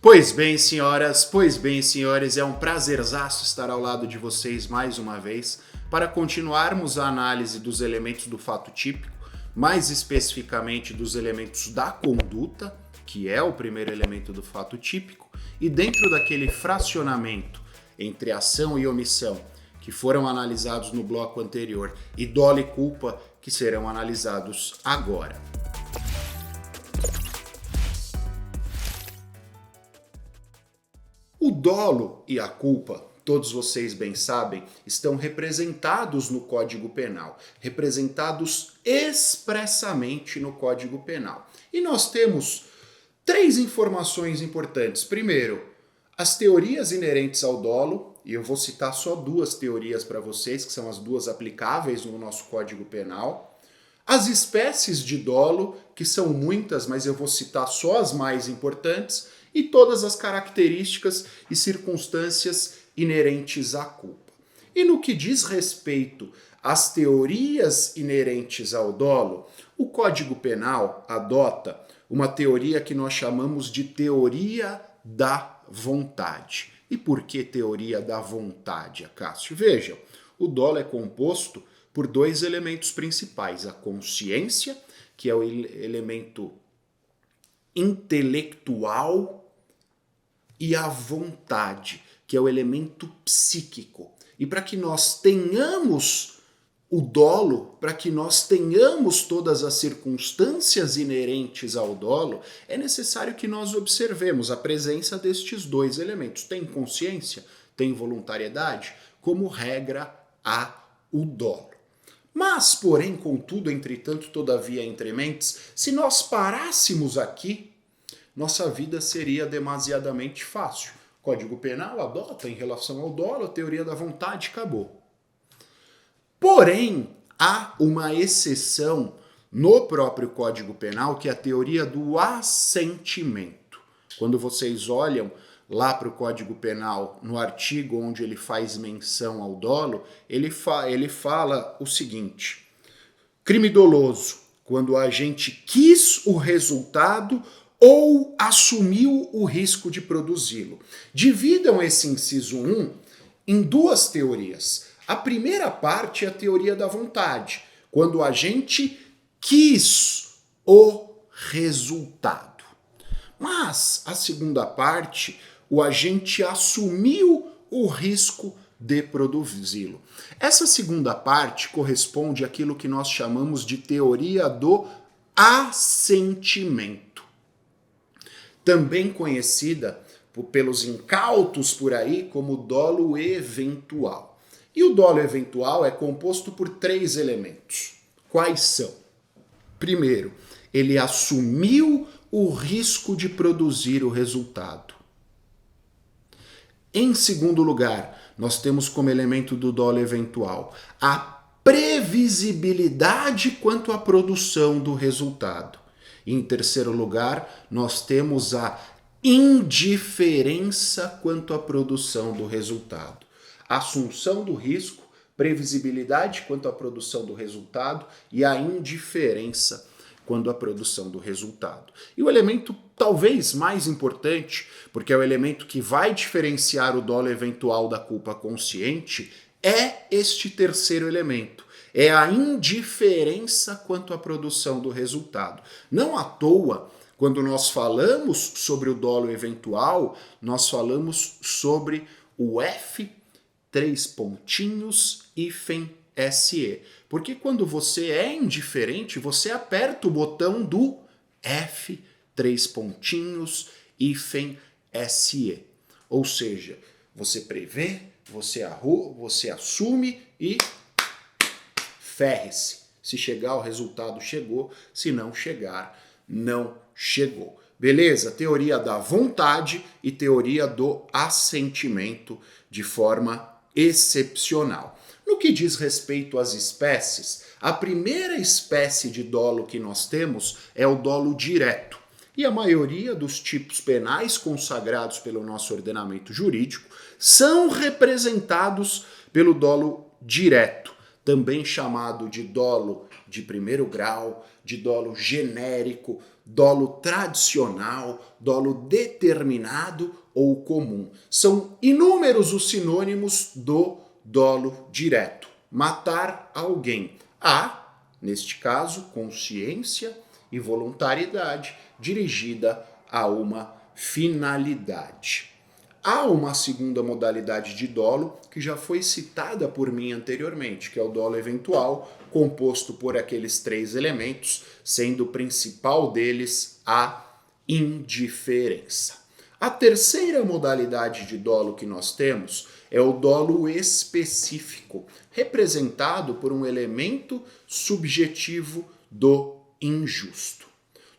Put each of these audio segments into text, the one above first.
Pois bem, senhoras, pois bem, senhores, é um prazerzaço estar ao lado de vocês mais uma vez para continuarmos a análise dos elementos do fato típico, mais especificamente dos elementos da conduta, que é o primeiro elemento do fato típico, e dentro daquele fracionamento entre ação e omissão que foram analisados no bloco anterior e dolo e culpa que serão analisados agora. O dolo e a culpa, todos vocês bem sabem, estão representados no Código Penal, representados expressamente no Código Penal. E nós temos três informações importantes. Primeiro, as teorias inerentes ao dolo, e eu vou citar só duas teorias para vocês, que são as duas aplicáveis no nosso Código Penal. As espécies de dolo, que são muitas, mas eu vou citar só as mais importantes, e todas as características e circunstâncias inerentes à culpa. E no que diz respeito às teorias inerentes ao dolo, o Código Penal adota uma teoria que nós chamamos de teoria da vontade. E por que teoria da vontade, Acácio? Vejam, o dolo é composto por dois elementos principais, a consciência, que é o elemento intelectual, e a vontade, que é o elemento psíquico. E para que nós tenhamos o dolo, para que nós tenhamos todas as circunstâncias inerentes ao dolo, é necessário que nós observemos a presença destes dois elementos. Tem consciência, tem voluntariedade, como regra há o dolo. Mas, porém, contudo, entretanto, todavia, entre mentes, se nós parássemos aqui, nossa vida seria demasiadamente fácil. O Código Penal adota em relação ao dolo a teoria da vontade, acabou. Porém, há uma exceção no próprio Código Penal, que é a teoria do assentimento. Quando vocês olham lá para o Código Penal, no artigo onde ele faz menção ao dolo, ele fala o seguinte: crime doloso, quando a gente quis o resultado ou assumiu o risco de produzi-lo. Dividam esse inciso 1 em duas teorias. A primeira parte é a teoria da vontade, quando a gente quis o resultado. Mas a segunda parte, o agente assumiu o risco de produzi-lo. Essa segunda parte corresponde àquilo que nós chamamos de teoria do assentimento, também conhecida pelos incautos por aí como dolo eventual. E o dolo eventual é composto por três elementos. Quais são? Primeiro, ele assumiu o risco de produzir o resultado. Em segundo lugar, nós temos como elemento do dolo eventual a previsibilidade quanto à produção do resultado. Em terceiro lugar, nós temos a indiferença quanto à produção do resultado. Assunção do risco, previsibilidade quanto à produção do resultado e a indiferença quanto à produção do resultado. E o elemento talvez mais importante, porque é o elemento que vai diferenciar o dolo eventual da culpa consciente, é este terceiro elemento. É a indiferença quanto à produção do resultado. Não à toa, quando nós falamos sobre o dolo eventual, nós falamos sobre o F, três pontinhos, hífen, SE. Porque quando você é indiferente, você aperta o botão do F, três pontinhos, hífen, SE. Ou seja, você prevê, você assume e ferre-se. Se chegar, o resultado chegou. Se não chegar, não chegou. Beleza? Teoria da vontade e teoria do assentimento de forma excepcional. No que diz respeito às espécies, a primeira espécie de dolo que nós temos é o dolo direto. E a maioria dos tipos penais consagrados pelo nosso ordenamento jurídico são representados pelo dolo direto. também chamado de dolo de primeiro grau, de dolo genérico, dolo tradicional, dolo determinado ou comum. São inúmeros os sinônimos do dolo direto. Matar alguém. Há, neste caso, consciência e voluntariedade dirigida a uma finalidade. Há uma segunda modalidade de dolo que já foi citada por mim anteriormente, que é o dolo eventual, composto por aqueles 3 elementos, sendo o principal deles a indiferença. A terceira modalidade de dolo que nós temos é o dolo específico, representado por um elemento subjetivo do injusto.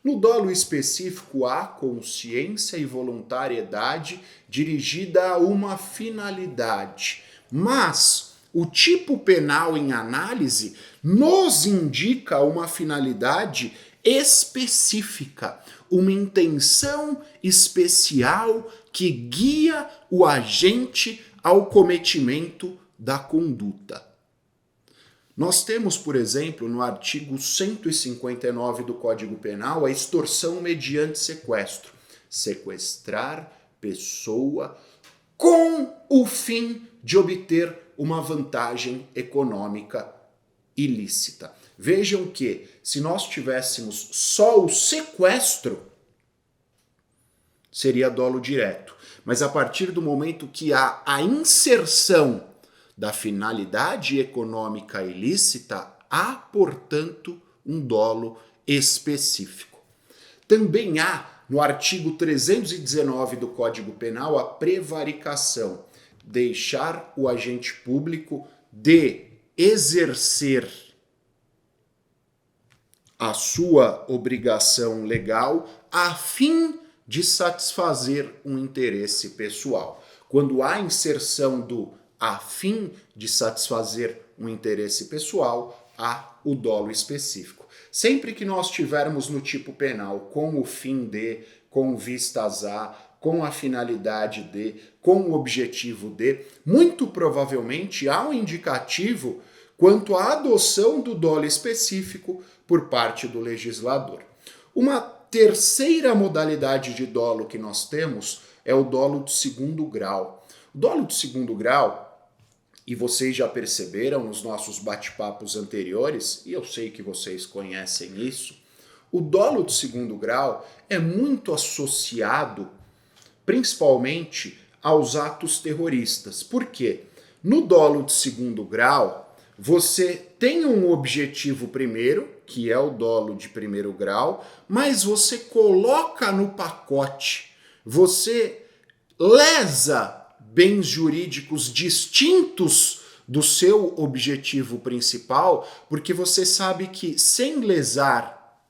No dolo específico, há consciência e voluntariedade dirigida a uma finalidade, mas o tipo penal em análise nos indica uma finalidade específica, uma intenção especial que guia o agente ao cometimento da conduta. Nós temos, por exemplo, no artigo 159 do Código Penal, a extorsão mediante sequestro. Sequestrar pessoa com o fim de obter uma vantagem econômica ilícita. Vejam que, se nós tivéssemos só o sequestro, seria dolo direto. Mas a partir do momento que há a inserção da finalidade econômica ilícita, há, portanto, um dolo específico. Também há, no artigo 319 do Código Penal, a prevaricação, deixar o agente público de exercer a sua obrigação legal a fim de satisfazer um interesse pessoal. Quando há inserção do a fim de satisfazer um interesse pessoal, há o dolo específico. Sempre que nós tivermos no tipo penal com o fim de, com vistas a, com a finalidade de, com o objetivo de, muito provavelmente há um indicativo quanto à adoção do dolo específico por parte do legislador. Uma terceira modalidade de dolo que nós temos é o dolo de segundo grau. O dolo de segundo grau, e vocês já perceberam nos nossos bate-papos anteriores, e eu sei que vocês conhecem isso, o dolo de segundo grau é muito associado principalmente aos atos terroristas. Por quê? No dolo de segundo grau, você tem um objetivo primeiro, que é o dolo de primeiro grau, mas você coloca no pacote, você lesa bens jurídicos distintos do seu objetivo principal, porque você sabe que sem lesar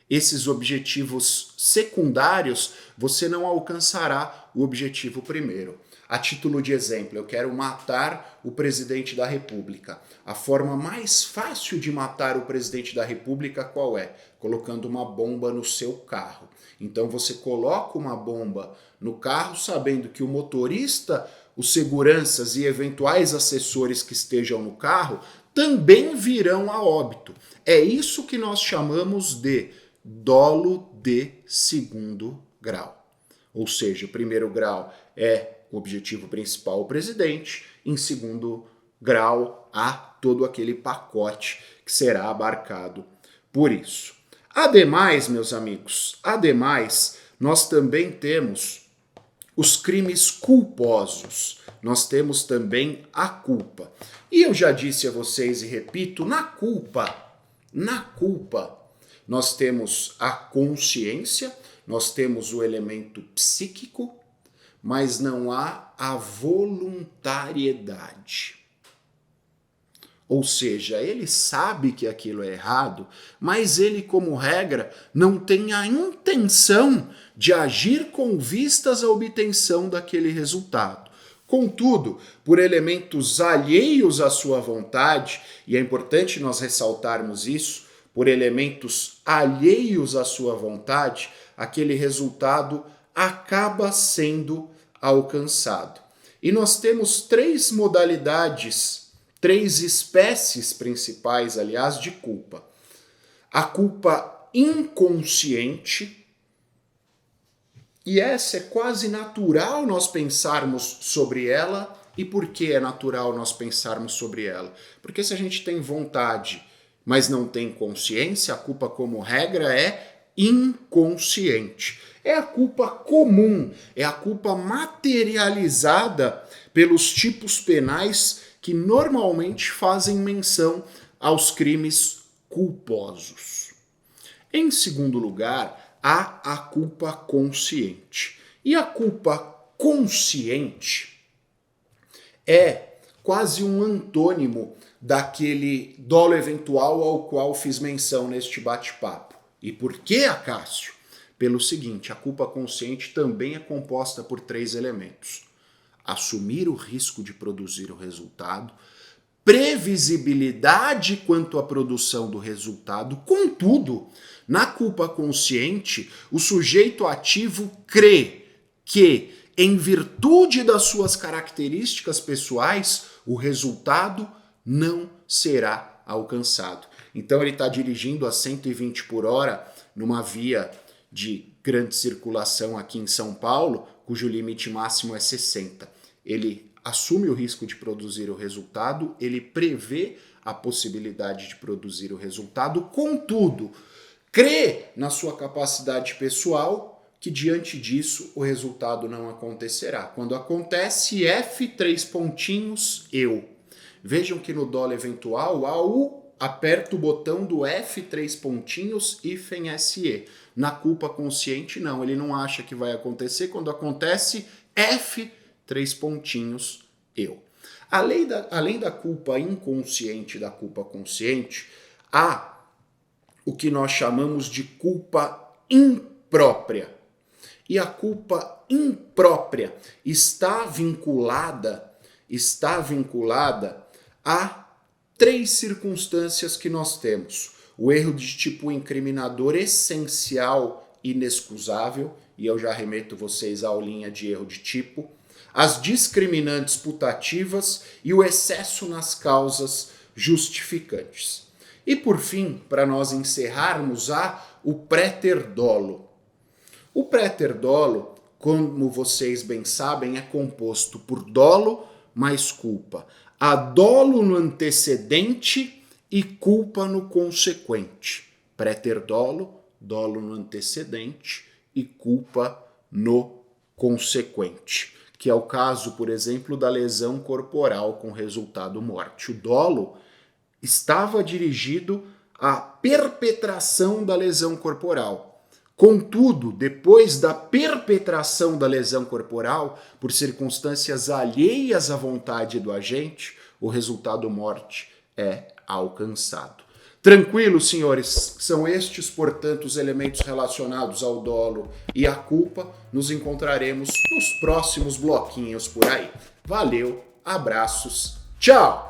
esses objetivos secundários, você não alcançará o objetivo primeiro. A título de exemplo, eu quero matar o presidente da República. A forma mais fácil de matar o presidente da República qual é? Colocando uma bomba no seu carro. Então você coloca uma bomba no carro sabendo que o motorista, os seguranças e eventuais assessores que estejam no carro também virão a óbito. É isso que nós chamamos de dolo de segundo grau. Ou seja, o primeiro grau é o objetivo principal, o presidente. Em segundo grau, há todo aquele pacote que será abarcado por isso. Ademais, meus amigos, nós também temos os crimes culposos. Nós temos também a culpa. E eu já disse a vocês e repito, na culpa, nós temos a consciência, nós temos o elemento psíquico, mas não há a voluntariedade. Ou seja, ele sabe que aquilo é errado, mas ele, como regra, não tem a intenção de agir com vistas à obtenção daquele resultado. Contudo, por elementos alheios à sua vontade, e é importante nós ressaltarmos isso, por elementos alheios à sua vontade, aquele resultado acaba sendo alcançado. E nós temos 3 modalidades três espécies principais, aliás, de culpa. A culpa inconsciente, e essa é quase natural nós pensarmos sobre ela. E por que é natural nós pensarmos sobre ela? Porque se a gente tem vontade, mas não tem consciência, a culpa, como regra, é inconsciente. É a culpa comum, é a culpa materializada pelos tipos penais que normalmente fazem menção aos crimes culposos. Em segundo lugar, há a culpa consciente. E a culpa consciente é quase um antônimo daquele dolo eventual ao qual fiz menção neste bate-papo. E por que, Acácio? Pelo seguinte, a culpa consciente também é composta por três elementos: assumir o risco de produzir o resultado, previsibilidade quanto à produção do resultado. Contudo, na culpa consciente, o sujeito ativo crê que, em virtude das suas características pessoais, o resultado não será alcançado. Então ele está dirigindo a 120 por hora numa via de grande circulação aqui em São Paulo, cujo limite máximo é 60. Ele assume o risco de produzir o resultado, ele prevê a possibilidade de produzir o resultado, contudo, crê na sua capacidade pessoal que diante disso o resultado não acontecerá. Quando acontece, F, 3 pontinhos, eu. Vejam que no dolo eventual há o aperta o botão do F, 3 pontinhos, hífen SE. Na culpa consciente, não. Ele não acha que vai acontecer. Quando acontece, F, 3 pontinhos, eu. Além da culpa inconsciente e da culpa consciente, há o que nós chamamos de culpa imprópria. E a culpa imprópria está vinculada a três circunstâncias que nós temos. O erro de tipo incriminador essencial, inexcusável, e eu já remeto vocês à aulinha de erro de tipo, as discriminantes putativas e o excesso nas causas justificantes. E por fim, para nós encerrarmos, há o préter-dolo. O préter-dolo, como vocês bem sabem, é composto por dolo mais culpa. Há dolo no antecedente e culpa no consequente. Préter-dolo, dolo no antecedente e culpa no consequente. Que é o caso, por exemplo, da lesão corporal com resultado morte. O dolo estava dirigido à perpetração da lesão corporal. Contudo, depois da perpetração da lesão corporal, por circunstâncias alheias à vontade do agente, o resultado morte é alcançado. Tranquilo, senhores? São estes, portanto, os elementos relacionados ao dolo e à culpa. Nos encontraremos nos próximos bloquinhos por aí. Valeu, abraços, tchau!